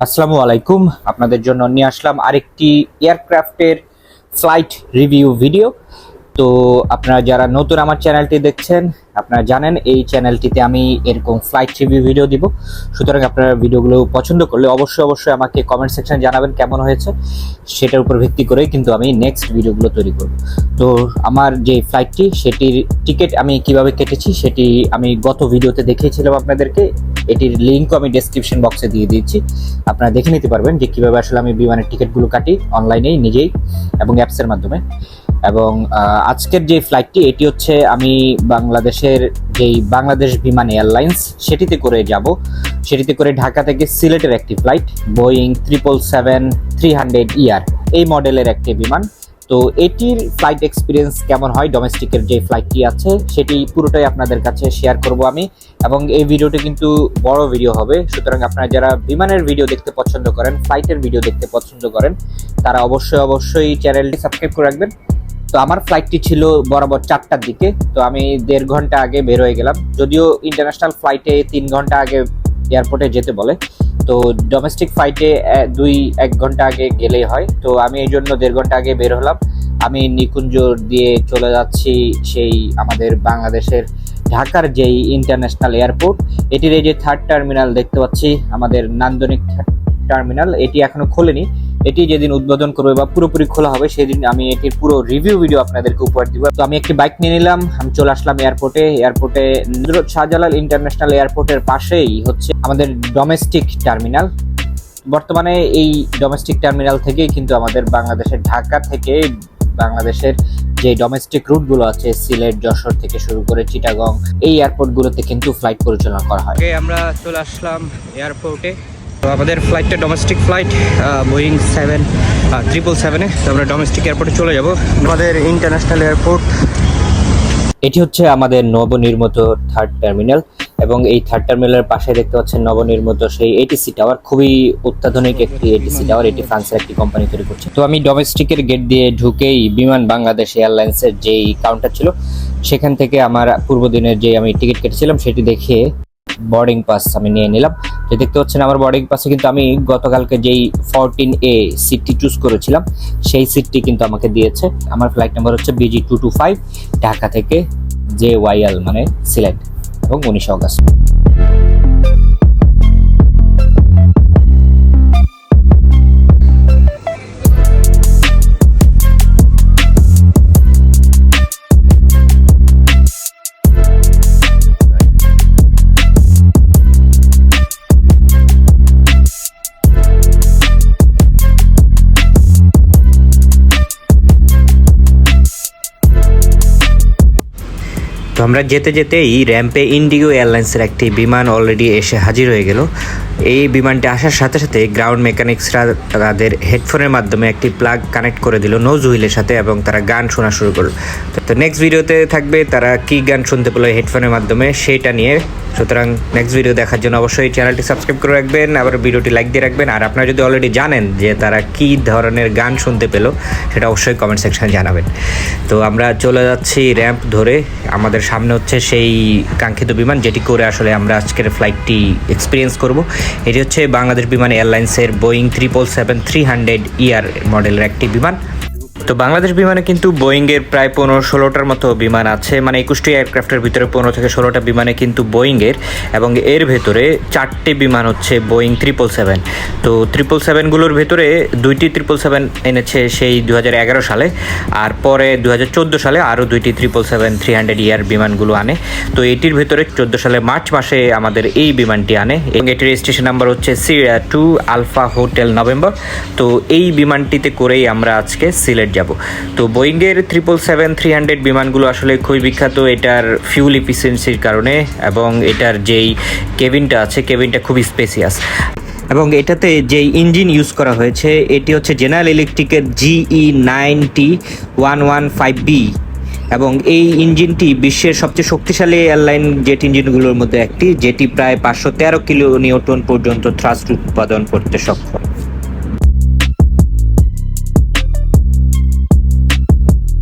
আসসালামু আলাইকুম। আপনাদের জন্য নিয়ে আসলাম আরেকটি এয়ারক্রাফটের ফ্লাইট রিভিউ ভিডিও। তো আপনারা যারা নতুন আমার চ্যানেলটি দেখছেন, আপনারা জানেন এই চ্যানেলটিতে আমি এরকম ফ্লাইট রিভিউ ভিডিও দিব। সুতরাং আপনারা ভিডিওগুলো পছন্দ করলে অবশ্যই আমাকে কমেন্ট সেকশনে জানাবেন কেমন হয়েছে। সেটার উপর ভিত্তি করে কিন্তু আমি নেক্সট ভিডিওগুলো তৈরি করব। তো আমার যে ফ্লাইটটি, সেটির টিকিট আমি কিভাবে কেটেছি সেটি আমি গত ভিডিওতে দেখিয়েছিলাম আপনাদেরকে। এটির লিঙ্কও আমি ডেসক্রিপশন বক্সে দিয়ে দিয়েছি, আপনারা দেখে নিতে পারবেন যে কীভাবে আসলে আমি বিমানের টিকিটগুলো কাটি অনলাইনেই নিজেই এবং অ্যাপসের মাধ্যমে। এবং আজকের যে ফ্লাইটটি, এটি হচ্ছে আমি বাংলাদেশের যেই বাংলাদেশ বিমান এয়ারলাইন্স সেটিতে করে যাব। সেটিতে করে ঢাকা থেকে সিলেটের একটি ফ্লাইট, বোয়িং 777-300ER এই মডেলের একটি বিমান। তো এটির ফ্লাইট এক্সপিরিয়েন্স কেমন হয়, ডোমেস্টিকের যে ফ্লাইটটি আছে সেটি পুরোটাই আপনাদের কাছে শেয়ার করব আমি। এবং এই ভিডিওটি কিন্তু বড় ভিডিও হবে, সুতরাং আপনারা যারা বিমানের ভিডিও দেখতে পছন্দ করেন, ফ্লাইটের ভিডিও দেখতে পছন্দ করেন, তারা অবশ্যই চ্যানেলটি সাবস্ক্রাইব করে রাখবেন। তো আমার ফ্লাইটটি ছিল বরাবর 4টার দিকে, তো আমি 1.5 ঘন্টা আগে বের হয়ে গেলাম। যদিও ইন্টারন্যাশনাল ফ্লাইটে 3 ঘন্টা আগে এয়ারপোর্টে যেতে বলে, তো ডোমেস্টিক ফ্লাইটে 2-1 ঘন্টা আগে গেলেই হয়। তো আমি এই জন্য 1.5 ঘন্টা আগে বের হলাম। আমি নিকুঞ্জ দিয়ে চলে যাচ্ছি সেই আমাদের বাংলাদেশের ঢাকার যেই ইন্টারন্যাশনাল এয়ারপোর্ট, এটির এই যে 3rd টার্মিনাল দেখতে পাচ্ছি, আমাদের নান্দনিক টার্মিনাল, এটি এখনো খোলেনি। এটি যেদিন উদ্বোধন করবে বা পুরোপুরি খোলা হবে সেদিন আমি এটির পুরো রিভিউ ভিডিও আপনাদেরকে উপহার দিব। তো আমি একটি বাইক নিয়ে নিলাম, আমি চলে আসলাম এয়ারপোর্টে। শাহজালাল ইন্টারন্যাশনাল এয়ারপোর্টের পাশেই হচ্ছে আমাদের ডোমেস্টিক টার্মিনাল। বর্তমানে এই ডোমেস্টিক টার্মিনাল থেকেই কিন্তু আমাদের বাংলাদেশের ঢাকা থেকে বাংলাদেশের যে ডোমেস্টিক রুটগুলো আছে, সিলেট, যশোর থেকে শুরু করে চিটাগং, এই এয়ারপোর্টগুলোতে কিন্তু ফ্লাইট পরিচালনা করা হয়। আমরা চলে আসলাম এয়ারপোর্টে। তো আমাদের ফ্লাইটটা ডোমেস্টিক ফ্লাইট, বোয়িং 777-এ। তো আমরা ডোমেস্টিক এয়ারপোর্টে চলে যাব, আমাদের ইন্টারন্যাশনাল এয়ারপোর্ট। এটি হচ্ছে আমাদের নবনির্মিত 3rd টার্মিনাল, এবং এই 3rd টার্মিনালের পাশে দেখতে পাচ্ছেন নবনির্মিত সেই এটিসি টাওয়ার। খুবই অত্যাধুনিক একটি এটিসি টাওয়ার, এটি ফ্রান্সের একটি কোম্পানি তৈরি করছে। তো আমি ডোমেস্টিকের গেট দিয়ে ঢুকেই বিমান বাংলাদেশ এয়ারলাইন্সের যেই কাউন্টার ছিল সেখান থেকে আমার পূর্ব দিনের যে আমি টিকিট কেটেছিলাম সেটি দেখিয়ে বোর্ডিং পাস আমি নিয়ে নিলাম। তো দেখতে পাচ্ছেন আমার বোর্ডিং পাসে কিন্তু আমি গতকালকে যেই 14A সিটটি চুজ করেছিলাম সেই সিটটি কিন্তু আমাকে দিয়েছে। আমার ফ্লাইট নাম্বার হচ্ছে BG225, ঢাকা থেকে JYL মানে সিলেট, এবং 19 আগস্ট। তো আমরা যেতে এই র্যাম্পে ইন্ডিগো এয়ারলাইন্সের একটি বিমান অলরেডি এসে হাজির হয়ে গেল। এই বিমানটি আসার সাথে সাথে গ্রাউন্ড মেকানিক্সরা তাদের হেডফোনের মাধ্যমে একটি প্লাগ কানেক্ট করে দিল নোজ হুইলের সাথে, এবং তারা গান শোনা শুরু করলো। তো নেক্সট ভিডিওতে থাকবে তারা কি গান শুনতে পেলো হেডফোনের মাধ্যমে সেটা নিয়ে। সুতরাং নেক্সট ভিডিও দেখার জন্য অবশ্যই চ্যানেলটি সাবস্ক্রাইব করে রাখবেন, আবার ভিডিওটি লাইক দিয়ে রাখবেন। আর আপনারা যদি অলরেডি জানেন যে তারা কি ধরনের গান শুনতে পেলো সেটা অবশ্যই কমেন্ট সেকশনে জানাবেন। তো আমরা চলে যাচ্ছি র্যাম্প ধরে, আমাদের সামনে হচ্ছে সেই কাঙ্ক্ষিত বিমান যেটি করে আসলে আমরা আজকের ফ্লাইটটি এক্সপিরিয়েন্স করব। এটি হচ্ছে বাংলাদেশ বিমান এয়ারলাইন্সের বোয়িং 777-300ER মডেলের একটি বিমান। তো বাংলাদেশ বিমানে কিন্তু বোয়িংয়ের প্রায় 15-16টার মতো বিমান আছে, মানে 21টি এয়ারক্রাফটের ভিতরে 15 থেকে 16টা বিমানে কিন্তু বোয়িংয়ের, এবং এর ভেতরে 4টে বিমান হচ্ছে বোয়িং 777। তো 777গুলোর ভেতরে 2টি 777 এনেছে সেই 2011 সালে, আর পরে 2014 সালে আরও 2টি 777-300ER বিমানগুলো আনে। তো এটির ভেতরে 14 সালে মার্চ মাসে আমাদের এই বিমানটি আনে, এবং এটির রেজিস্ট্রেশন নাম্বার হচ্ছে C2 আলফা হোটেল নভেম্বর। তো এই বিমানটিতে করেই আমরা আজকে সিলেট যাব। তো বোয়িংয়ের 777-300 বিমানগুলো আসলে খুবই বিখ্যাত এটার ফিউল এফিসিয়েন্সির কারণে, এবং এটার যেই কেবিনটা আছে কেবিনটা খুবই স্পেসিয়াস। এবং এটাতে যেই ইঞ্জিন ইউজ করা হয়েছে এটি হচ্ছে জেনারেল ইলেকট্রিকের GE90-115B, এবং এই ইঞ্জিনটি বিশ্বের সবচেয়ে শক্তিশালী এয়ারলাইন জেট ইঞ্জিনগুলোর মধ্যে একটি, যেটি প্রায় 513 কিলো নিউটন পর্যন্ত থ্রাস্ট উৎপাদন করতে সক্ষম।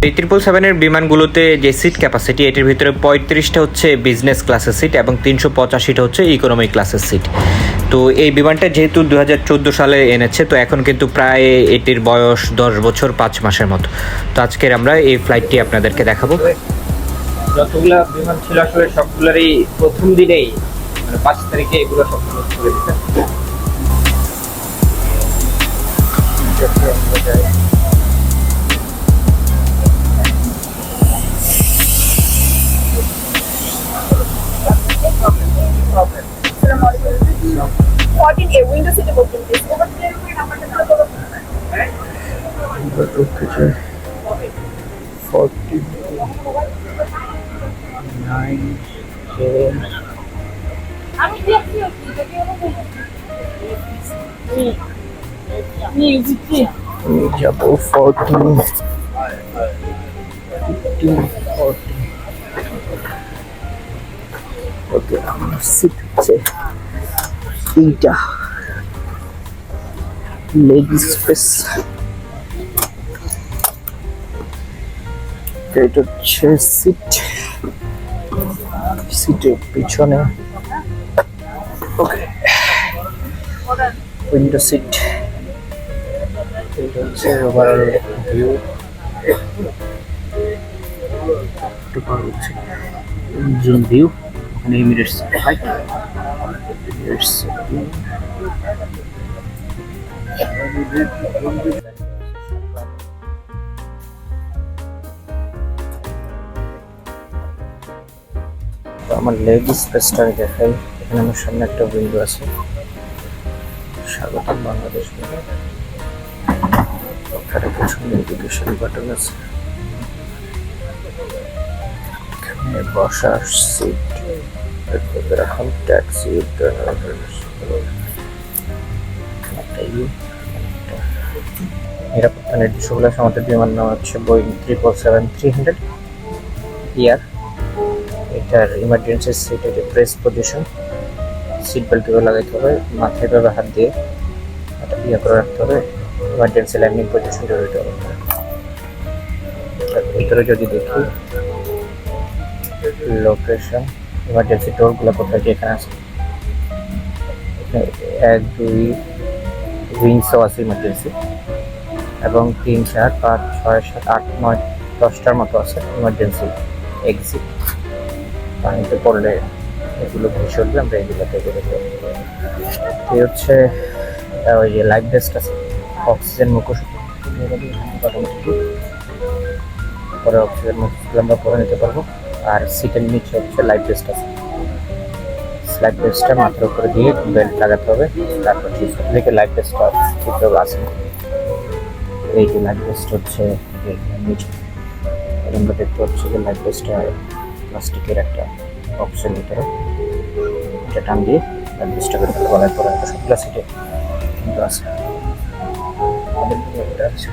এই 777-এর বিমানগুলোতে যে সিট ক্যাপাসিটি, এটির ভিতরে 35টা হচ্ছে বিজনেস ক্লাসের সিট এবং 385টা হচ্ছে ইকোনমি ক্লাসের সিট। তো এই বিমানটা যেহেতু 2014 সালে এনেছে, তো এখন কিন্তু প্রায় এটির বয়স 10 বছর 5 মাসের মতো। তো আজকের আমরা এই ফ্লাইটটি আপনাদেরকে দেখাবো। যতগুলো বিমান ছিল আসলে সবগুলোরই প্রথম দিনেই মানে 5 তারিখে এগুলো সব করে দিতে। যাবো 14 ওকে সিট হচ্ছে এইটা লেগ স্পেস, এটা হচ্ছে সিটের পিছনে ওকে উইন্ডো সিট, এটা হচ্ছে ওভারঅল ভিউ, ইঞ্জিন ভিউ, ওখানে এমিরেটস ফ্লাইট, এমিরেটস আমার লেগ স্পেসটা আমি দেখাই। এখানে আমার সামনে একটা উইন্ডো আছে, স্বাগতম বাংলাদেশ, ওখানে পেছনে এডুকেশন বাটন আছে, এখানে বসার সিট, এরকম ট্যাক্সি নিরাপত্তা নির্দেশগুলো আমাদের বিমান নাম হচ্ছে বোয়িং 777-300 ইয়ার। এটার ইমার্জেন্সি সিট, এটা প্রেস পজিশন, সিট বেল্ট লাগাইতে হবে, মাথায় ভাবে হাত দিয়ে এটা ইয়ে করে রাখতে হবে, ইমার্জেন্সি ল্যান্ডিং পজিশন জড়িত হবে। তার ভিতরে যদি দেখি লোকেশন, ইমার্জেন্সি ডোরগুলো কোথায় কি এখানে আছে, 1 2 উইংসও আছে ইমার্জেন্সি, এবং 3 4 5 6 7 8 9 10টার মতো আছে ইমার্জেন্সি এক্সিট। পানিতে পড়লে এগুলো ভেসে উঠবে, আমরা এগুলোতে বেরোতে। এই হচ্ছে ওই যে লাইফ ভেস্ট আছে, অক্সিজেন মুখোশ, পরে অক্সিজেন মুখোশগুলো আমরা পরে নিতে পারবো। আর সিটের নিচে হচ্ছে লাইফ ভেস্ট আছে, লাইফ ভেস্টটা মাথার উপরে দিয়ে বেল্ট লাগাতে হবে। তারপর থেকে লাইফ ভেস্টটা ভিতরে আছে, এই যে লাইফ ভেস্ট হচ্ছে নিচে, আমরা দেখতে পাচ্ছি যে লাইফ ভেস্টটা প্লাস্টিকের একটা বক্সের ভিতরে, এটা টান দিয়ে লাইফ ভেস্টটা করে গলায় পরে সবগুলো সিটে কিন্তু আছে। এটা হচ্ছে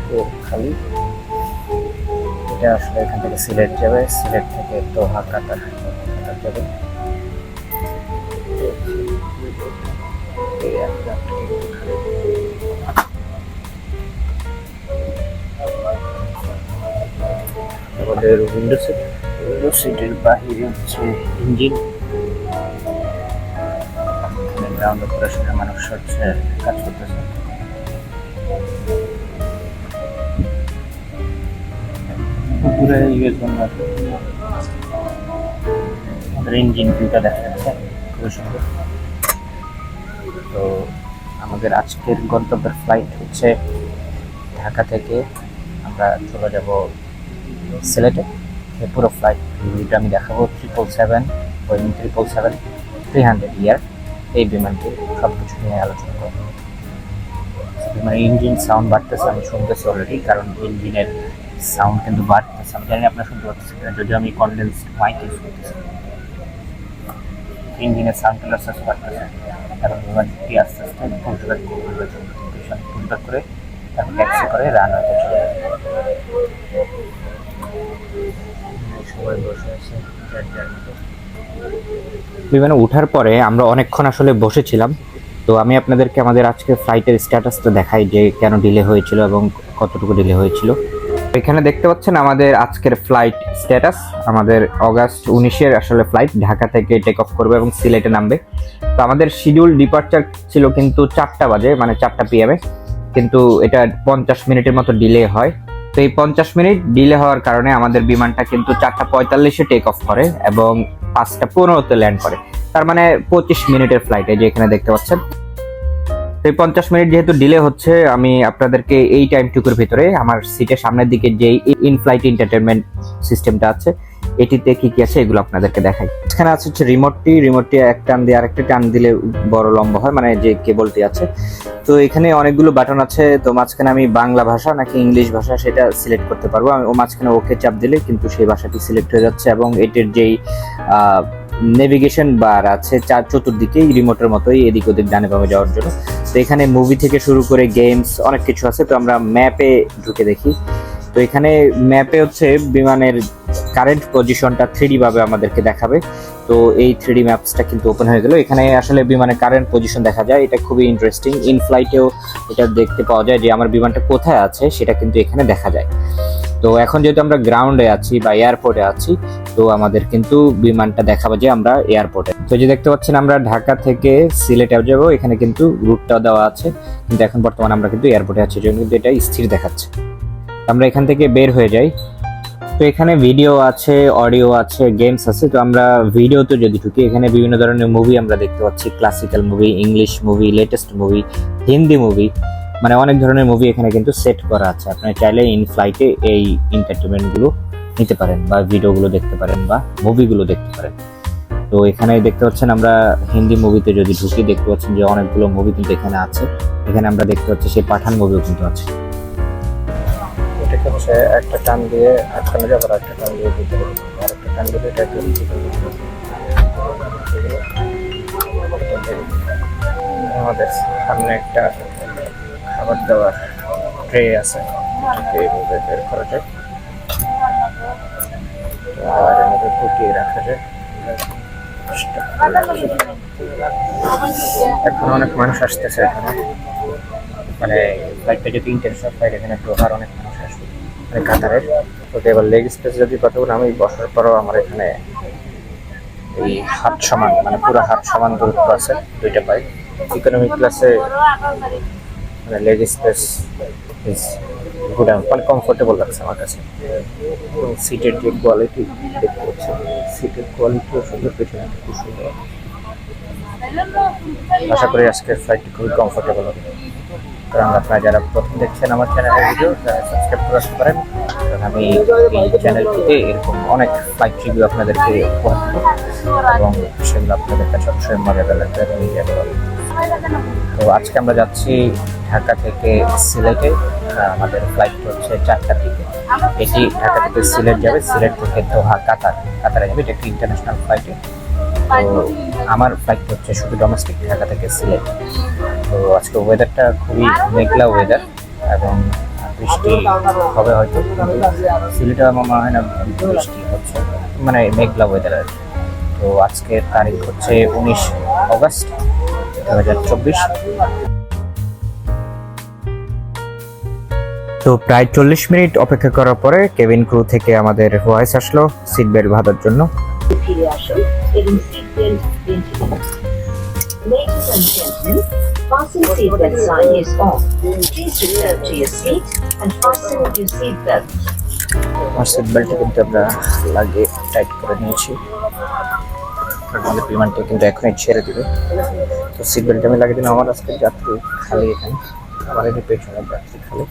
খালি, এটা আসলে এখান থেকে সিলেট যাবে, সিলেট থেকে দোহা কাতার যাবে। আমাদের উইন্ডো সিটের বাহিরে হচ্ছে ইঞ্জিন, গ্রাউন্ড অপারেশনের মানুষ হচ্ছে কাজ করতেছে। পুরো ইউএস বাংলার আমাদের ইঞ্জিন ভিউটা দেখা যাচ্ছে খুবই সুন্দর। তো আমাদের আজকের গন্তব্যের ফ্লাইট হচ্ছে ঢাকা থেকে আমরা চলে যাব সিলেটে। পুরো ফ্লাইট ভিউটা আমি দেখাবো। 777 বোয়িং 777-300 ইয়ার এই বিমানটি সব কিছু নিয়ে আলোচনা করবো। বিমানের ইঞ্জিন সাউন্ড বাড়তেছে, আমি শুনতেছি অলরেডি, কারণ ইঞ্জিনের সাউন্ড কিন্তু বাড়তেছে। আমি জানি আপনারা শুনতে পাচ্ছেন কিনা, যদিও আমি কনডেন্সড মাইক ইউজ করতেছি। ইঞ্জিনের সাউন্ড আস্তে আস্তে বাড়তেছে, কারণ বিমানটি আস্তে আস্তে পুলব্যাক করে তারপর ট্যাক্সি করে রানওয়েতে চলে যাবে। সবাই বসে আছে বিমানে ওঠার পরে আমরা অনেকক্ষণ আসলে বসেছিলাম। তো আমি আপনাদেরকে আমাদের আজকে ফ্লাইটের স্ট্যাটাসটা দেখাই যে কেন ডিলে হয়েছিল এবং কতটুকু ডিলে হয়েছিল। এখানে দেখতে পাচ্ছেন আমাদের আজকের ফ্লাইট স্ট্যাটাস। আমাদের অগাস্ট 19-এর আসলে ফ্লাইট ঢাকা থেকে টেক অফ করবে এবং সিলেটে নামবে। তো আমাদের শিডিউল ডিপার্চার ছিল কিন্তু 4টা বাজে, মানে 4টা PM-এ, কিন্তু এটা 50 মিনিটের মতো ডিলে হয়। তো এই 50 মিনিট ডিলে হওয়ার কারণে আমাদের বিমানটা কিন্তু 4:45-এ টেক অফ করে এবং 5:15-তে ল্যান্ড করে। তার মানে 25 মিনিটের ফ্লাইটে, যে এখানে দেখতে পাচ্ছেন। তো এই 50 মিনিট যেহেতু ডিলে হচ্ছে, আমি আপনাদেরকে এই টাইমটুকুর ভিতরে আমার সিটের সামনের দিকে যে ইন ফ্লাইট এন্টারটেনমেন্ট সিস্টেমটা আছে, এটিতে কি কি আছে এগুলো আপনাদেরকে দেখাই। এখানে আছে হচ্ছে রিমোটটি এক টান দিয়ে আরেকটা টান দিলে বড় লম্বা হয়, মানে যে কেবলটি আছে। তো এখানে অনেকগুলো বাটন আছে। তো মাঝখানে আমি বাংলা ভাষা নাকি ইংলিশ ভাষা সেটা সিলেক্ট করতে পারবো। আমি মাঝখানে ওকে চাপ দিলে কিন্তু সেই ভাষাটি সিলেক্ট হয়ে যাচ্ছে এবং এটির যেই নেভিগেশন বার আছে চতুর্দিকেই রিমোটের মতোই, এদিক ওদিক ডানে বামে যাওয়ার জন্য। তো এখানে মুভি থেকে শুরু করে গেমস অনেক কিছু আছে। তো আমরা ম্যাপে ঢুকে দেখি। তো এখানে ম্যাপে হচ্ছে বিমানের কারেন্ট পজিশনটা 3D ভাবে আমাদেরকে দেখাবে। তো এই 3D ম্যাপসটা কিন্তু ওপেন হয়ে গেল। এখানে আসলে বিমানের কারেন্ট পজিশন দেখা যায়, এটা খুবই ইন্টারেস্টিং। ইন ফ্লাইটেও এটা দেখতে পাওয়া যায় যে আমার বিমানটা কোথায় আছে সেটা কিন্তু এখানে দেখা যায়। তো এখন যেহেতু আমরা গ্রাউন্ডে আছি বা এয়ারপোর্টে আছি, তো আমাদের কিন্তু বিমানটা দেখাবে যে আমরা এয়ারপোর্টে। তো যে দেখতে পাচ্ছেন আমরা ঢাকা থেকে সিলেটে যাবো, এখানে কিন্তু রুটটাও দেওয়া আছে, কিন্তু এখন বর্তমানে আমরা কিন্তু এয়ারপোর্টে আছি, জন্য কিন্তু এটা স্থির দেখাচ্ছে। আমরা এখান থেকে বের হয়ে যাই। তো এখানে ভিডিও আছে, অডিও আছে, গেমস আছে। তো আমরা ভিডিওতে যদি ঢুকি, এখানে বিভিন্ন ধরনের মুভি আমরা দেখতে পাচ্ছি। Classical movie, English movie, latest movie, Hindi movie, মানে অনেক ধরনের মুভি এখানে কিন্তু সেট করা আছে। আপনি চাইলে ইন ফ্লাইটে এই এন্টারটেনমেন্টগুলো নিতে পারেন বা ভিডিওগুলো দেখতে পারেন বা মুভিগুলো দেখতে পারেন। তো এখানে দেখতে পাচ্ছেন আমরা হিন্দি মুভিতে যদি ঢুকি, দেখতে পাচ্ছেন যে অনেকগুলো মুভি কিন্তু এখানে আছে। এখানে আমরা দেখতে পাচ্ছি সেই পাঠান মুভিও কিন্তু আছে। এটাকে হচ্ছে একটা টান দিয়ে আটকানো যাবে, আর একটা টান দিয়ে দিতে হবে, আর একটা টান দিয়ে এটা আমাদের সামনে একটা খাবার দেওয়ার ট্রে আছে, এইভাবে বের করা যায় আর এর মধ্যে ঢুকিয়ে রাখা যায়। এখন অনেক মানুষ আসতেছে এখানে, মানে ফ্লাইটটা যদি ইন্টারন্যাশনাল ফ্লাইট, এখানে ঢোকার অনেক মানুষ আসবে, মানে কাতারের। তো এবার লেগ স্পেস যদি কথা বলি, আমি বসার পরও আমার এখানে এই হাত সমান, মানে পুরো হাত সমান দূরত্ব আছে দুইটা পাই। ইকোনমি ক্লাসে মানে লেগ স্পেস ইজ গুড, মানে কমফোর্টেবল লাগছে আমার কাছে। এবং সিটের যে কোয়ালিটি দেখতে পাচ্ছি, সিটের কোয়ালিটিও সুন্দর, পেছনে খুব সুন্দর। আশা করি আজকের ফ্লাইটটি খুবই কমফোর্টেবল হবে। কারণ আপনারা যারা প্রথম দেখছেন আমার চ্যানেলের ভিডিও, তারা সাবস্ক্রাইব করে আসতে পারেন। কারণ আমি এই চ্যানেলটিতে এরকম অনেক ফ্লাইট রিভিউ আপনাদেরকে উপহার দেব এবং সেগুলো আপনাদের কাছে অবশ্যই মজাদার লাগবে এবং এনজয় করবেন। তো আজকে আমরা যাচ্ছি ঢাকা থেকে সিলেটে। আমাদের ফ্লাইট হচ্ছে 4টার দিকে। এটি ঢাকা থেকে সিলেট যাবে, সিলেট থেকে দোহা কাতারে যাবে। এটা একটি ইন্টারন্যাশনাল ফ্লাইটে। তো আমার ফ্লাইট হচ্ছে শুধু ডোমেস্টিক, ঢাকা থেকে সিলেট। তো আজকে ওয়েদারটা খুবই মেঘলা ওয়েদার এবং বৃষ্টি হবে হয়তো, সিলেটে আমার মনে হয় না বৃষ্টি হচ্ছে, মানে মেঘলা ওয়েদার আর কি। তো আজকের তারিখ হচ্ছে 19 অগস্ট 2024। তো প্রায় 40 মিনিট অপেক্ষা করার পরে কেবিন ক্রু থেকে আমাদের ভয়েস আসলো সিট বেল্ট বাঁধার জন্য। ফিরে আসুন এবং সিট বেল্ট বেঁধে দিন। Ladies and gentlemen, fasten seatbelt sign is on. Please return to your seat and fasten your seatbelt. আমার সিট বেল্টটা কিন্তু আমরা লাগিয়ে টাইট করে নিয়েছি। আমাদের বিমানটা কিন্তু এখনই ছেড়ে দিবে। তো সিট বেল্ট আমি লাগিয়ে দিলাম। আমার আজকে যাত্রী খালি, এখানে আমার এই পেছনের যাত্রী খালি।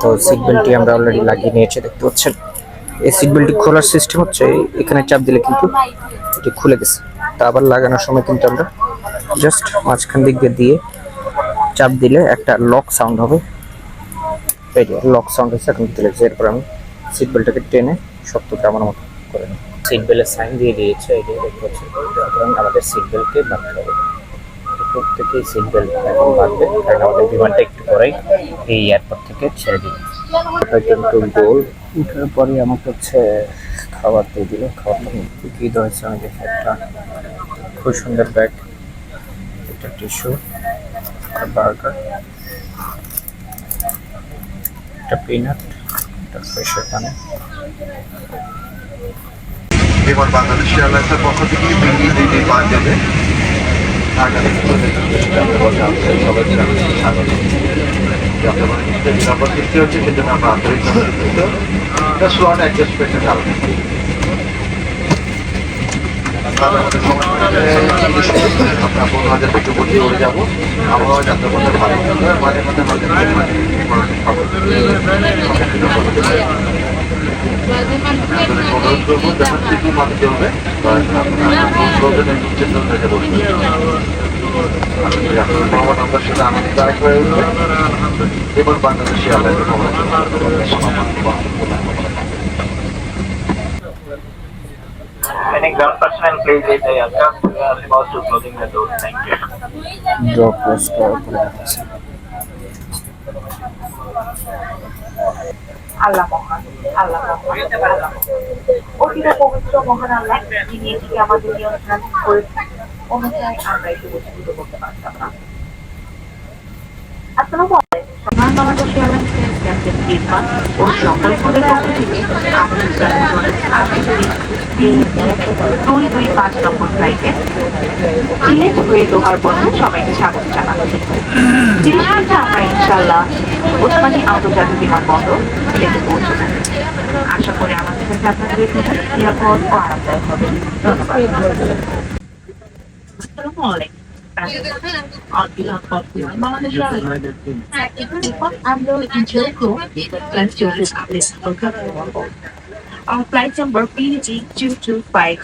তো সিট বেল্টটি আমরা অলরেডি লাগিয়ে নিয়েছি, দেখতে পাচ্ছেন। এই সিট বেল্টটি খোলার সিস্টেম হচ্ছে এখানে চাপ দিলে কিন্তু এটি খুলে গেছে। তা আবার লাগানোর সময় কিন্তু আমরা জাস্ট মাঝখান দিক দিয়ে চাপ দিলে একটা লক সাউন্ড হবে। এই যে লক সাউন্ড হচ্ছে, এখন দিতে লাগছে। এরপর আমি সিট বেল্টটাকে টেনে শক্ত আমার মতো করে নিই। সিট বেল্টের সাইন দিয়ে দিয়েছে, এই যে দেখতে পাচ্ছেন। সুতরাং আমাদের সিট বেল্টকে বাঁধতে হবে। প্রত্যেকেই সিট বেল্ট এখন বাঁধবে, কারণ আমাদের বিমানটা একটু পরেই এই এয়ারপোর্ট থেকে ছেড়ে দিবে। কিন্তু গোল উঠার পরে আমাকে হচ্ছে খাবার দিয়ে দিল। খাবারটা কি দেওয়া হয়েছে আমি দেখি। একটা খুব সুন্দর ব্যাগ, একটা টিস্যু, একটা বার্গার, একটা পিনাট, একটা ফ্রেশের পানি। এবার বাংলাদেশ এয়ারলাইন্সের পক্ষ থেকে দিল্লি দিল্লি পাওয়া যাবে। ঢাকা থেকে চলে যাবে সবাই স্বাগত। আপনার নিরাপদ সৃষ্টি হচ্ছে সেজন্য আমরা আন্তরিকভাবে দুঃখিত। এটা স্লট অ্যাডজাস্ট করতে কারণে আমরা 15,000 থেকে উপর দিয়ে উড়ে যাবো। আবহাওয়া যাত্রা করতে ভালো মাঝে মাঝে অনুরোধ করবো যখন সিটি মানতে হবে আপনার সাথে আনন্দ দায়ক হয়ে উঠবে এবং বাংলাদেশি আল্লাহ Any ground personnel, please leave the aircraft. We are about to closing the door. Thank you. Drop close করে রাখছি। আল্লাহ মহান, আল্লাহ মহান, আল্লাহ মহান। অতীব পবিত্র মহান আল্লাহ, যিনি এটিকে আমাদের নিয়ন্ত্রণ করেছেন, অনুযায়ী আমরা এটি বহিষ্কৃত করতে পারতাম না। আসসালামু আলাইকুম। সম্মান বাংলাদেশ এয়ারলাইন্সের ক্যাপ্টেন ইরফান ও সকল পদের পক্ষ থেকে আমাদের দুই 5 নম্বর ফ্লাইটে সিলেট হয়ে দোহার বন্ধু সবাইকে স্বাগত জানাচ্ছি। 30 মিনিটে আমরা ইনশাআল্লাহ ওসমানী আন্তর্জাতিক বিমানবন্দর সিলেটে পৌঁছব। আশা করি আমাদের কাছে আপনাদের নিরাপদ ও আরামদায়ক হবে। ধন্যবাদ। আসসালামু আলাইকুম। On behalf of Bangladesh Airlines, I'm the interior crew. Let's do this welcome. Our flight number PG225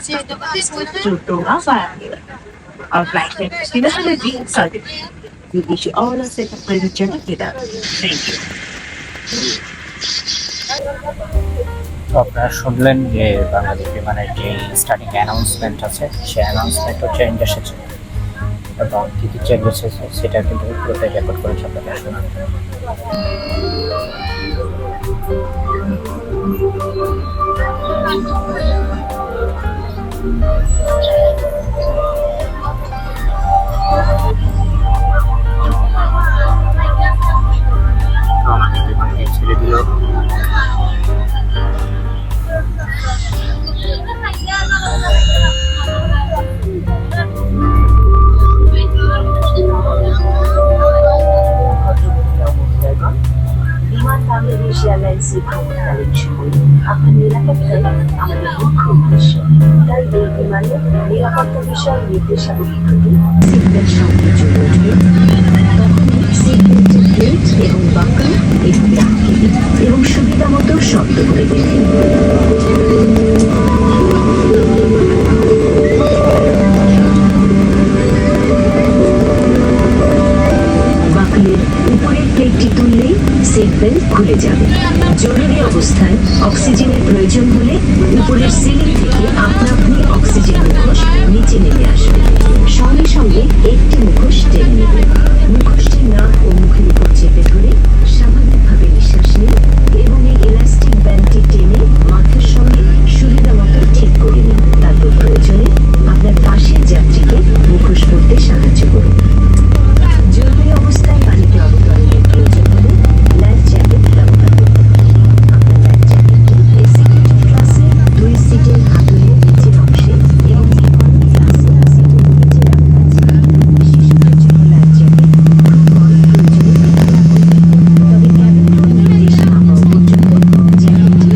to Doha via Milan. Our flight destination will be Saudi. We wish you all a safe and pleasant journey with us. Thank you. তো আপনারা শুনলেন যে বাংলাদেশ বিমানের যে starting announcement আছে, সেই অ্যানাউন্সমেন্টও change এসেছে এবং কী কী চেঞ্জ এসেছে সেটা কিন্তু পুরোটাই রেকর্ড করেছে আপনাদের শোনা। আমাদের বিমানকে ছেড়ে দিল। বিমান বাংলাদেশ এয়ারলাইন্সের ভ্রমণকালীন সময় আপনার নিরাপত্তাই আমাদের মুখ্য উদ্দেশ্য। তাই এই বিমানের নিরাপত্তা বিষয়ে নির্দেশাবলী প্রতি সিটবেল্ট সংযোগ করবে। তখনই সিটবেল্টের প্লেট এবং বাক্য একটি আটকে এবং সুবিধা মতো শব্দ করে দেবে। বাকলের উপরের প্লেটটি তুললেই সিট বেল্ট খুলে যাবে। জরুরি অবস্থায় অক্সিজেনের প্রয়োজন হলে উপরের সিলিং থেকে আপনা আপনি অক্সিজেন মুখোশ নিচে নেমে আসবে। সঙ্গে সঙ্গে একটি মুখোশ টেনে নেবে। মুখোশটি নাক ও মুখের উপর চেপে ধরে স্বাভাবিকভাবে নিঃশ্বাস নিন এবং এই ইলাস্টিক ব্যান্ডটি টেনে মাথার সঙ্গে সুবিধা মতো ঠিক করে নিন। তারপর প্রয়োজনে আপনার পাশের যাত্রীকে মুখোশ পরতে সাহায্য করুন। জরুরি অবস্থায় পানিতে অবতরণের প্রয়োজন হলে লাইফ জ্যাকেট ব্যবহার করুন। আপনার লাইফ জ্যাকেটটি এক্সিকিউটিভ ক্লাসে 2 সিটের হাতলের নিচের অংশে এবং ইকোনমি ক্লাসে সিটের নিচে রাখা আছে। শিশুদের জন্য লাইফ জ্যাকেট খুব কম প্রয়োজনে ব্যবহার করুন। তবে ক্যাবিন ক্রু নির্দেশ না পাওয়া পর্যন্ত জ্যাকেটটি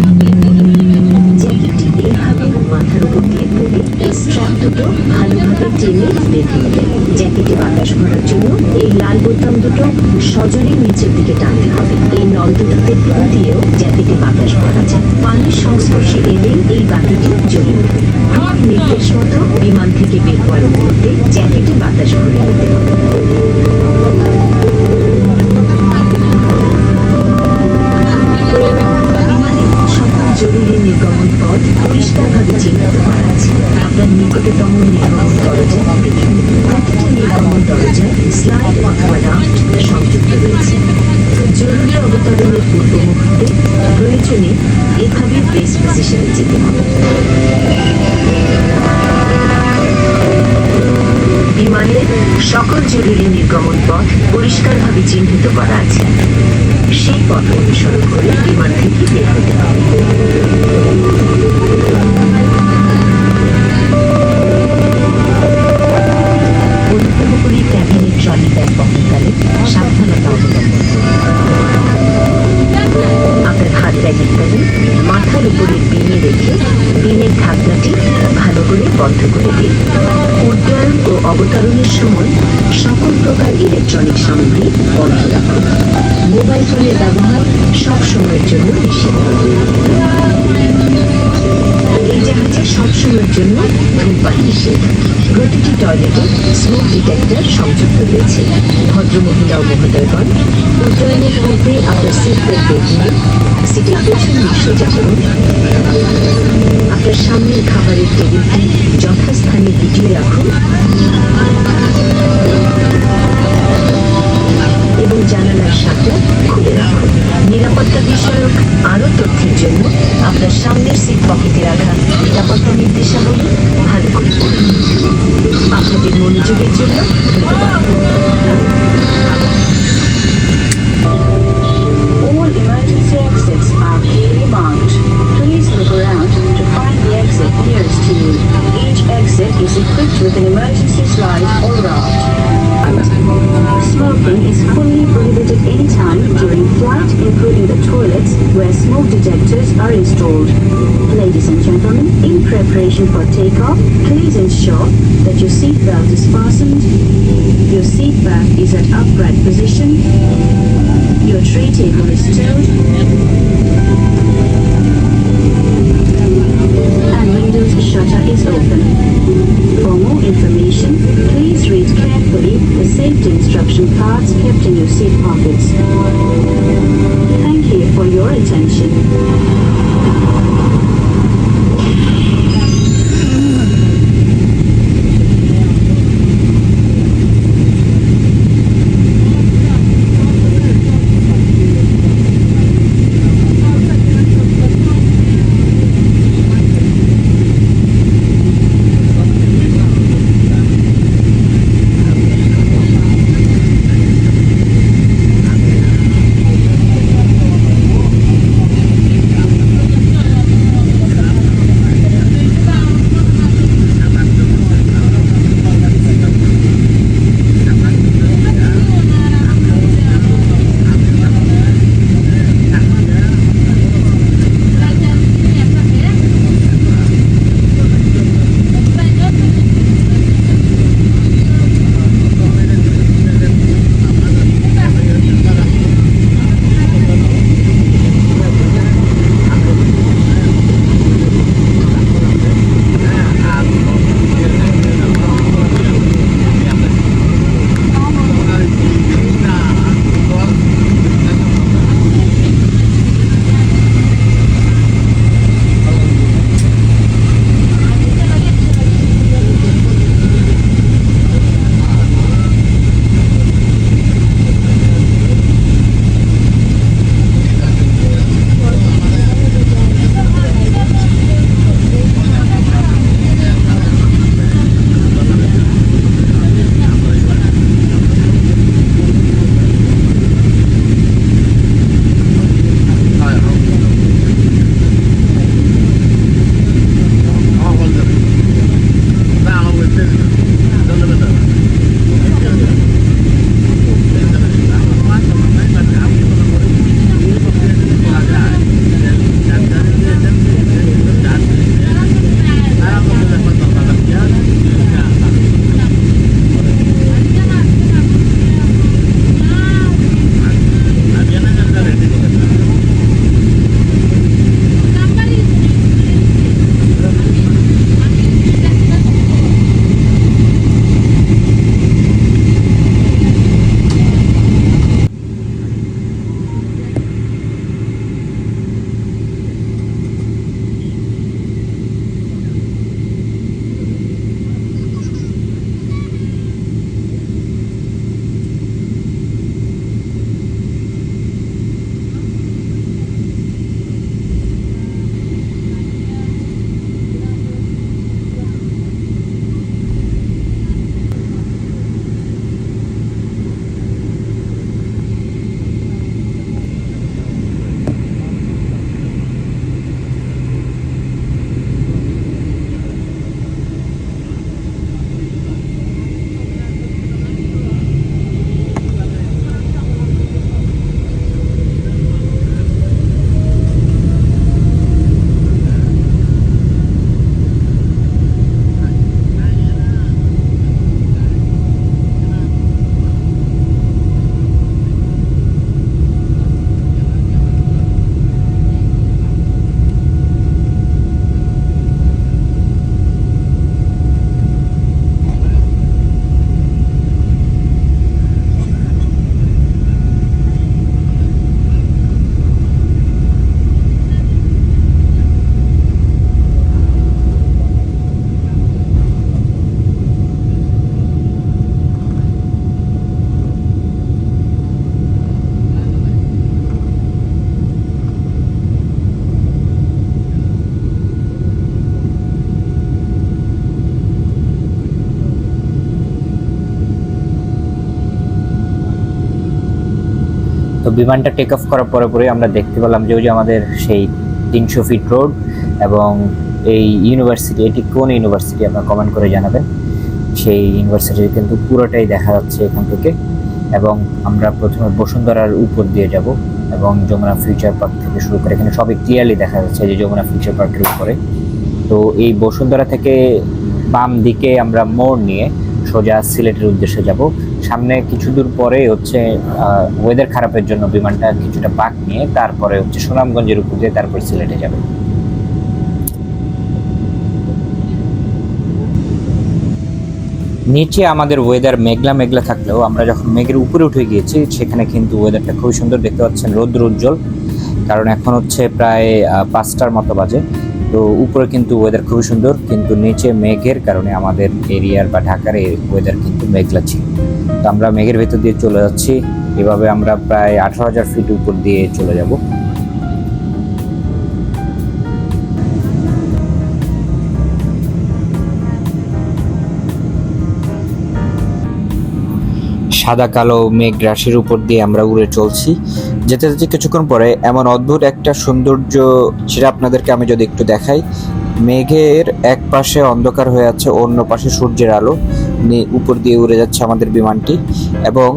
জ্যাকেটটি এইভাবে মাথার উপর দিয়ে পরে এই স্ট্র্যাপ দুটো ভালোভাবে টেনে বেঁধে নেবেন। জ্যাকেটে বাতাস ভরার জন্য এই লাল বোতাম দুটো সজোরে নিচের দিকে টানতে হবে। এই নল দুটোতে ফু দিয়েও জ্যাকেটে বাতাস ভরা যায়। পানির সংস্পর্শে এলেই এই বাতিটি জ্বলে উঠবে। ক্রুর নির্দেশ মতো বিমান থেকে বের হওয়ার মুহূর্তে জ্যাকেটে বাতাস ভরে নিতে হবে। বিমানের সকল জরুরি নির্গমন পথ পরিষ্কারভাবে চিহ্নিত করা আছে। আপনার নিকটতম নির্গমন দরজা দেখুন। প্রতিটি নির্গমন দরজায় স্লাইড অথবা ডাক্ট সংযুক্ত রয়েছে। জরুরি অবতরণের পূর্ব মুহূর্তে প্রয়োজনে এভাবে বেস পজিশনে যেতে হবে। বিমানের সকল জরুরি নির্গমন পথ পরিষ্কারভাবে চিহ্নিত করা আছে। সেই পথ অনুসরণ করে বিমান থেকে বের হতে হবে। অনুগ্রহ করে ক্যাবিনের ট্রলি ব্যাগ বহনকালে সাবধানতা অবলম্বন করুন। আপনার হাত ব্যাগের তলে মাথার উপরে বিনে রেখে বিনের ঢাকনাটি ভালো করে বন্ধ করে দিন। উড্ডয়ন ও অবতরণের সময় সকল প্রকার ইলেকট্রনিক সামগ্রী বন্ধ রাখুন। মোবাইল ফোনের ব্যবহার সব সময়ের জন্য নিষিদ্ধ। এই জাহাজে সবসময়ের জন্য ধূমপান নিষেধ। প্রতিটি টয়লেটে স্মোক ডিটেক্টর সংযুক্ত রয়েছে। ভদ্রমহিলা ও মহোদয়গণ, উড্ডয়নের পূর্বে আপনার সিট বেল্ট বেঁধে নিন। সিটের পেছনে সোজা করুন। আপনার সামনের খাবারের টেবিলটি যথাস্থানে গুটিয়ে রাখুন এবং জানালার শাটার খুলে রাখুন। নিরাপত্তা বিষয়ক আরও তথ্যের জন্য আপনার সামনের সিট পকেটে রাখা নিরাপত্তা নির্দেশাবলী ভালো করে পড়ুন। আপনাদের মনোযোগের জন্য ধন্যবাদ। All emergency exits are clearly marked. Please look around to find the exit nearest to you. Each exit is equipped with an emergency slide or raft. Smoking is fully prohibited anytime during flight, including the toilets where smoke detectors are installed. Ladies and gentlemen, in preparation for takeoff, please ensure that your seat belt is fastened, your seat back is at upright position, your tray table is stowed, and windows shutter is open. For more information, please read carefully the safety instruction cards kept in your seat pockets. Thank you for your attention. বিমানটা take off করার পরে আমরা দেখতে পেলাম যে ওই যে আমাদের সেই 300 ফিট রোড এবং এই ইউনিভার্সিটি, এটি কোন ইউনিভার্সিটি আপনারা কমেন্ট করে জানাবেন। সেই ইউনিভার্সিটি কিন্তু পুরোটাই দেখা যাচ্ছে এখান থেকে। এবং আমরা প্রথমে বসুন্ধরার উপর দিয়ে যাব এবং যমুনা ফিউচার পার্ক থেকে শুরু করে এখানে সবই ক্লিয়ারলি দেখা যাচ্ছে যে যমুনা ফিউচার পার্কের উপরে। তো এই বসুন্ধরা থেকে বাম দিকে আমরা মোড় নিয়ে সোজা সিলেটের উদ্দেশ্যে যাব। সামনে কিছু দূর পরে হচ্ছে ওয়েদার খারাপের জন্য বিমানটা কিছুটা বাঁক নিয়ে তারপরে হচ্ছে সুনামগঞ্জের উপর দিয়ে তারপর সিলেটে যাবে। নিচে আমাদের ওয়েদার মেঘলা মেঘলা থাকলেও আমরা যখন মেঘের উপরে উঠে গিয়েছি সেখানে কিন্তু ওয়েদারটা খুবই সুন্দর। দেখতে পাচ্ছেন রৌদ্র উজ্জ্বল, কারণ এখন হচ্ছে প্রায় 5টার মতো বাজে। তো উপরে কিন্তু ওয়েদার খুবই সুন্দর, কিন্তু নিচে মেঘের কারণে আমাদের এরিয়ার বা ঢাকার ওয়েদার কিন্তু মেঘলা ছিল। তো আমরা মেঘের ভেতর দিয়ে চলে যাচ্ছি। এভাবে আমরা প্রায় 18,000 ফিট উপর দিয়ে চলে যাব। সাদা কালো মেঘ রাশির উপর দিয়ে আমরা উড়ে চলছি। যেতে যেতে কিছুক্ষণ পরে এমন অদ্ভুত একটা সৌন্দর্য, সেটা আপনাদেরকে আমি যদি একটু দেখাই। মেঘের এক পাশে অন্ধকার হয়ে আছে, অন্য পাশে সূর্যের আলো উপর দিয়ে উড়ে যাচ্ছে আমাদের বিমানটি। এবং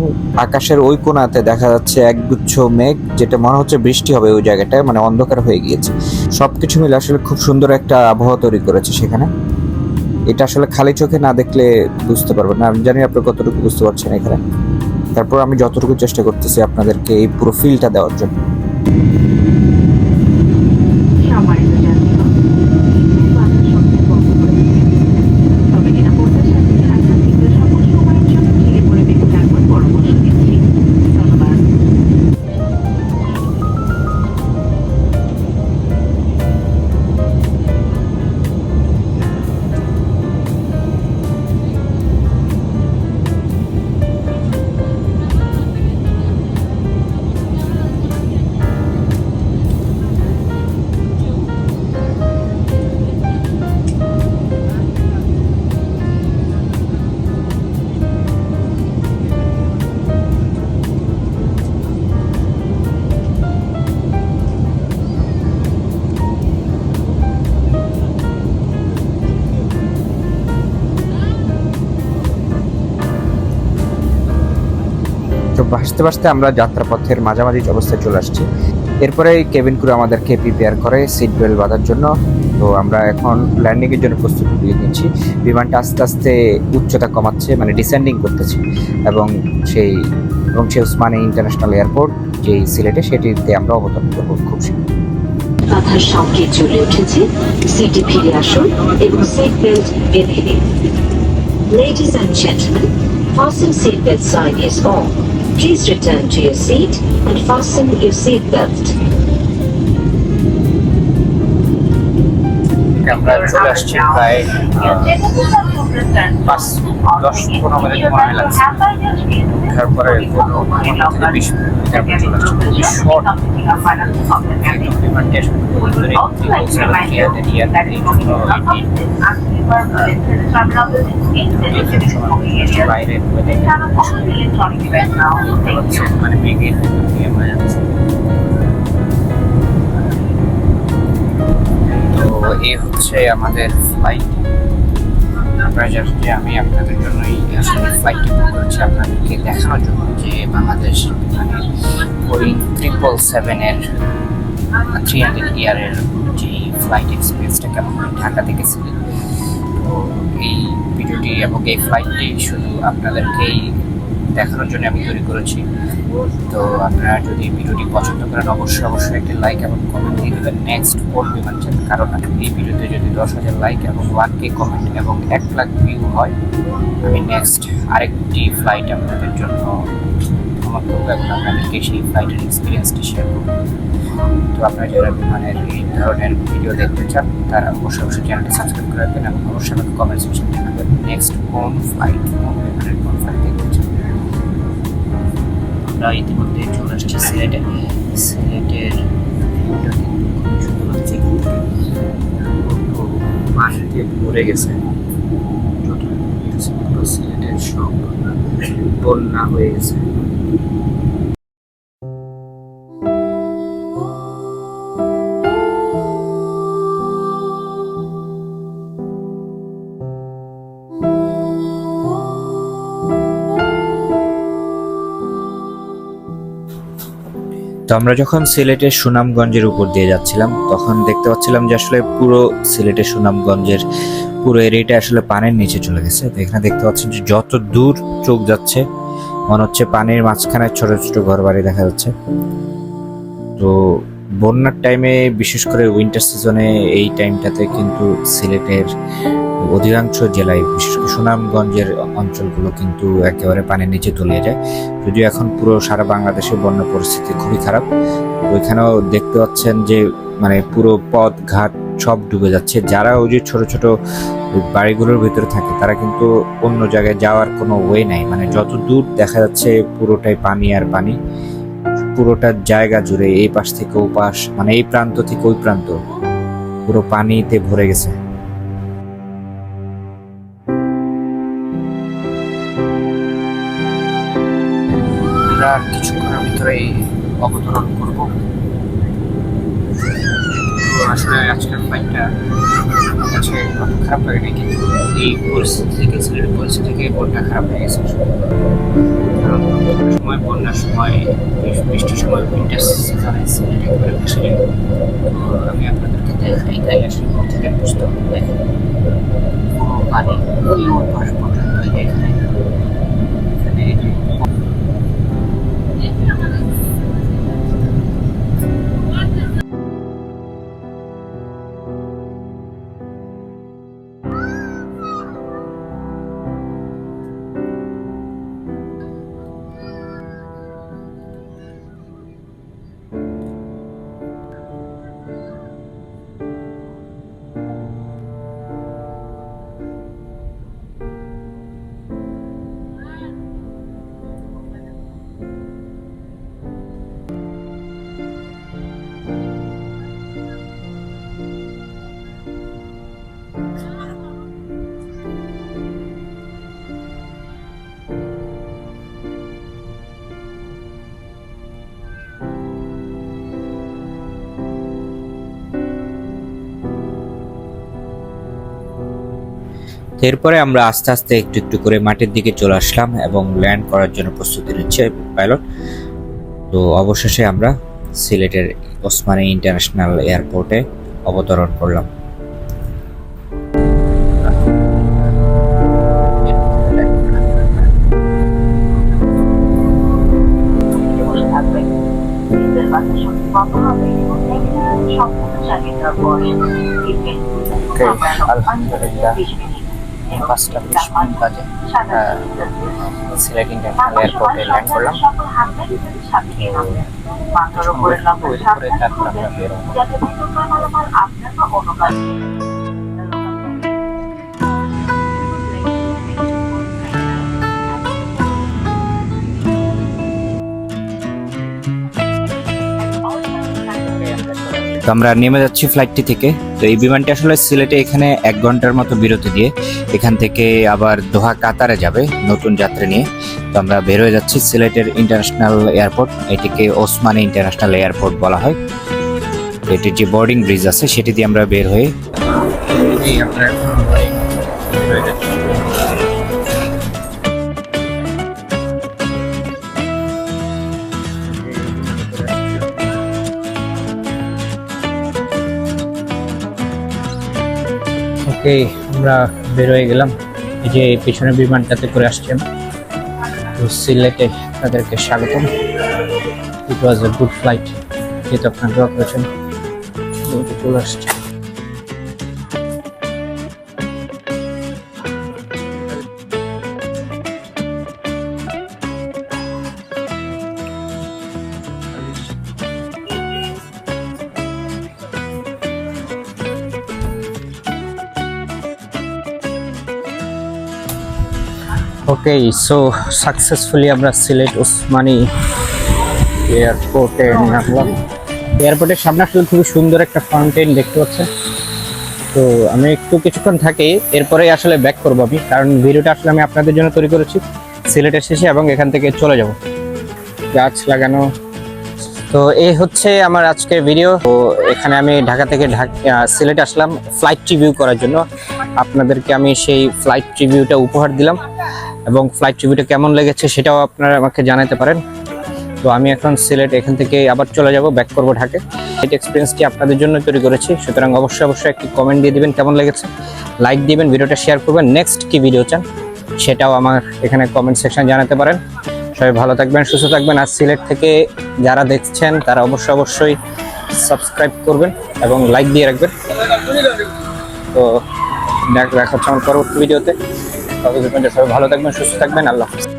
আকাশের ওই কোণাতে দেখা যাচ্ছে একগুচ্ছ মেঘ, যেটা মনে হচ্ছে বৃষ্টি হবে ওই জায়গাটায়, মানে অন্ধকার হয়ে গিয়েছে। সবকিছু মিলে আসলে খুব সুন্দর একটা আবহাওয়া তৈরি করেছে সেখানে। এটা আসলে খালি চোখে না দেখলে বুঝতে পারবেন না। আমি জানি আপনারা কতটুকু বুঝতে পারছেন এখানে। তারপর আমি যতটুকু চেষ্টা করতেছি আপনাদেরকে এই পুরো ফিলটা দেওয়ার জন্য। সম্মানিত যাত্রীগণ, বাতাস শব্দ বন্ধ করে দিন। তবে নিরাপত্তার সাথে যাত্রীদের সকল সময়ের জন্য ধীরে করে বেঁচে থাকবার পরামর্শ দিচ্ছি। ধন্যবাদ। তো ভাসতে ভাসতে আমরা যাত্রাপথের মাঝামাঝি অবস্থায় চলে আসছি। এরপরে কেবিন ক্রু আমাদেরকে প্রিপেয়ার করে সিট বেল্ট বাঁধার জন্য। তো আমরা এখন ল্যান্ডিংয়ের জন্য প্রস্তুতি নিচ্ছি। বিমানটা আস্তে আস্তে উচ্চতা কমাচ্ছে, মানে ডিসেন্ডিং করতেছে। এবং সেই ওসমানী ইন্টারন্যাশনাল এয়ারপোর্ট যেই সিলেটে, সেটিতে আমরা অবতরণ করবো খুব শীঘ্র। বাধার সংকেত চলে উঠেছে। সিটে ফিরে আসুন এবং সিট বেল্ট বেঁধে নিন। Ladies and gentlemen, fasten seatbelt sign is on. Please return to your seat and fasten your seat belt. আমরা চলে আসছি প্রায় 5-10-15 মিনিট মনে লাগছে। তারপরে 20 মিনিট আমরা চলে আসছি। খুবই শর্ট বিমানটি আসলে বাইরে মানে মেঘের আমরা যাচ্ছি। তো এই হচ্ছে আমাদের ফ্লাইট। আপনারা জানেন যে আমি আপনাদের জন্যই আসলে ফ্লাইটটি বুক করেছি, আপনাদেরকে দেখানোর জন্য যে বাংলাদেশ মানে বোয়িং 777-এর 300 ইয়ারের যে ফ্লাইট এক্সপিরিয়েন্সটা কেমন হয় ঢাকা থেকে সিলেট। তো এই ভিডিওটি এবং এই ফ্লাইটটি শুধু আপনাদেরকেই দেখানোর জন্য আমি তৈরি করেছি। তো আপনারা যদি ভিডিওটি পছন্দ করেন অবশ্যই একটি লাইক এবং কমেন্ট দিয়ে দেবেন নেক্সট কোন বিমান চান। কারণ এই ভিডিওতে যদি 10,000 লাইক এবং 1K কমেন্ট এবং 1 লাখ ভিউ হয়, আমি নেক্সট আরেকটি ফ্লাইট আপনাদের জন্য আমার করবো এবং আপনাদেরকে সেই ফ্লাইটের এক্সপিরিয়েন্সটি শেয়ার করবো। তো আপনারা যারা বিমানের এই ধরনের ভিডিও দেখতে চান তারা অবশ্যই চ্যানেলটি সাবস্ক্রাইব করে রাখবেন এবং অবশ্যই আমাকে কমেন্ট সেকশনে জানাবেন নেক্সট কোন ফ্লাইট, কোন বিমানের কোন ফ্লাইট দেখতে চান। আমরা ইতিমধ্যে চলে আসছি সিলেটে। সিলেটের ভিউটা কিন্তু খুবই সুন্দর লাগছে। পাশ দিয়ে ভরে গেছে, পুরো সিলেটের সব বন্যা হয়ে গেছে। আমরা যখন সিলেটের সুনামগঞ্জের উপর দিয়ে যাচ্ছিলাম তখন দেখতে পাচ্ছিলাম যে আসলে পুরো সিলেটের সুনামগঞ্জের পুরো এরিয়াটা আসলে পানির নিচে চলে গেছে। তো এখানে দেখতে পাচ্ছেন যে যত দূর চোখ যাচ্ছে মনে হচ্ছে পানির মাঝখানে ছোট ছোট ঘরবাড়ি দেখা যাচ্ছে। তো বন্যার টাইমে বিশেষ করে উইন্টার সিজনে এই টাইমটাতে কিন্তু সিলেটের অধিকাংশ জেলায় বিশেষ করে সুনামগঞ্জের অঞ্চলগুলো কিন্তু একেবারে পানির নিচে তলিয়ে যায়। যদিও এখন পুরো সারা বাংলাদেশের বন্যা পরিস্থিতি খুবই খারাপ। ওইখানেও দেখতে পাচ্ছেন যে মানে পুরো পথ ঘাট সব ডুবে যাচ্ছে। যারা ওই যে ছোট ছোট বাড়িগুলোর ভিতরে থাকে তারা কিন্তু অন্য জায়গায় যাওয়ার কোনো ওয়ে নাই, মানে যত দূর দেখা যাচ্ছে পুরোটাই পানি আর পানি। পুরোটা জায়গা জুড়ে এই পাশ থেকে ও পাশ, মানে এই প্রান্ত থেকে ওই প্রান্ত পুরো পানিতে ভরে গেছে। আমরা কিছুক্ষণের ভিতরেই অবতরণ করব। আসলে আজকের ফ্লাইটটা কাছে অত খারাপ লাগে না, কিন্তু এই পরিস্থিতি থেকে সিলেটের পরিস্থিতি থেকে মনটা খারাপ হয়ে গেছে। কারণ সময় বন্যার সময় বৃষ্টির সময় উইন্টার সিজনে সিলেট একবারে ভেসে যায়। তো আমি আপনাদেরকে দেখাই, তাই আসলে থেকে বুঝতে হবে। দেখেন পুরো পানি ওই পাশ পর্যন্ত এখানে এরপরে আমরা আস্তে আস্তে একটু একটু করে মাটির দিকে চলে আসলাম এবং ল্যান্ড করার জন্য প্রস্তুতি নিচ্ছে পাইলট। তো অবশেষে আমরা সিলেটের ওসমানী ইন্টারন্যাশনাল এয়ারপোর্টে অবতরণ করলাম। আলহামদুলিল্লাহ 5টা 20 মিনিট বাজে সিলেট ইন্টারন্যাশনাল এয়ারপোর্টে ল্যান্ড করলাম। তারপর আমরা বের হবো। তো আমরা নেমে যাচ্ছি ফ্লাইটটি থেকে। তো এই বিমানটি আসলে সিলেটে এখানে 1 ঘন্টার মতো বিরতি দিয়ে এখান থেকে আবার দোহা কাতারে যাবে নতুন যাত্রী নিয়ে। তো আমরা বের হয়ে যাচ্ছি সিলেটের ইন্টারন্যাশনাল এয়ারপোর্ট, এটিকে ওসমানী ইন্টারন্যাশনাল এয়ারপোর্ট বলা হয়। এটির যে বোর্ডিং ব্রিজ আছে সেটি দিয়ে আমরা বের হয়ে আমরা বের হয়ে গেলাম। এই যে পিছনে বিমানটাতে করে আসছেন, তো সিলেটে তাদেরকে স্বাগতম। ইট ওয়াজ এ গুড ফ্লাইট, যেহেতু আপনারা দোয়া করেছেন চলে আসছে। ওকে, সো সাকসেসফুলি আমরা সিলেট ওসমানী এয়ারপোর্টে নামলাম। এয়ারপোর্টের সামনে আসলে খুবই সুন্দর একটা ফাউন্টেন দেখতে পাচ্ছেন। তো আমি একটু কিছুক্ষণ থাকি, এরপরে আসলে ব্যাক করবো আমি, কারণ ভিডিওটা আসলে আমি আপনাদের জন্য তৈরি করেছি সিলেটের শেষে, এবং এখান থেকে চলে যাব। গাছ লাগানো। তো এই হচ্ছে আমার আজকের ভিডিও। তো এখানে আমি ঢাকা থেকে সিলেট আসলাম ফ্লাইট রিভিউ করার জন্য। আপনাদেরকে আমি সেই ফ্লাইট রিভিউটা উপহার দিলাম, এবং ফ্লাইট রিভিউটা কেমন লেগেছে সেটাও আপনারা আমাকে জানাতে পারেন। তো আমি এখন সিলেট এখান থেকে আবার চলে যাব, ব্যাক করব ঢাকা। এই এক্সপিরিয়েন্সটি আপনাদের জন্য তৈরি করেছি, সুতরাং অবশ্যই একটি কমেন্ট দিয়ে দিবেন কেমন লেগেছে, লাইক দিবেন, ভিডিওটা শেয়ার করবেন। নেক্সট কি ভিডিও চান সেটাও আমার এখানে কমেন্ট সেকশন জানাতে পারেন। সবাই ভালো থাকবেন, সুস্থ থাকবেন। আর সিলেট থেকে যারা দেখছেন তারা অবশ্যই সাবস্ক্রাইব করবেন এবং লাইক দিয়ে রাখবেন। তো দেখা হচ্ছে আমার পরবর্তী ভিডিওতে। ততদিন পর্যন্ত সবাই ভালো থাকবেন, সুস্থ থাকবেন। আল্লাহ হাফেজ।